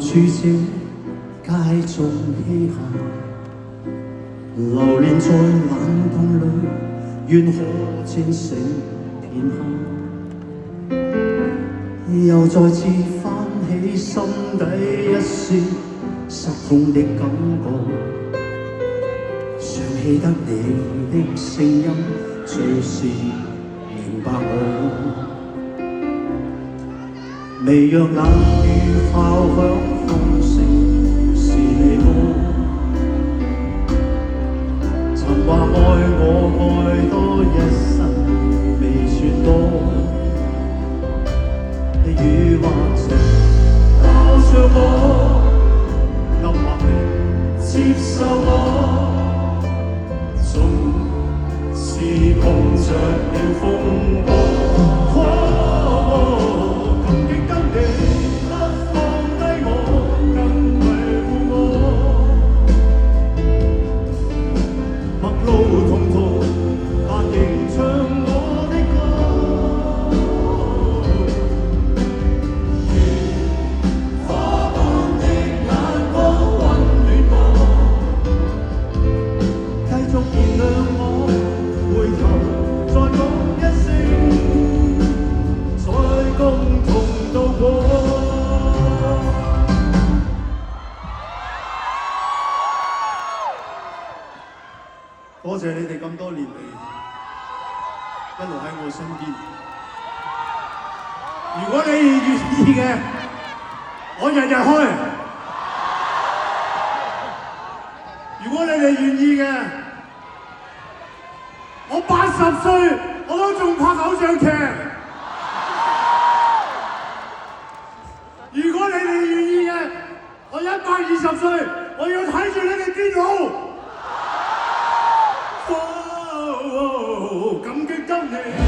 處這街中嬉下，流連在冷凍裏，願可清醒片刻，又再次翻起心底一絲失控的感覺，想起得你的聲音，隨時明白我。微弱冷雨炮響風聲是你麼？曾話愛我愛多一生未算多，雨或晴包着我，暗或明接受我，總是碰着了風波。多謝你哋咁多年嚟一路喺我身邊。如果你願意嘅，我日日開；如果你哋願意嘅，我80歲我都仲拍偶像劇。如果你哋願意嘅，我120歲我要睇住你哋癲佬。感激得你。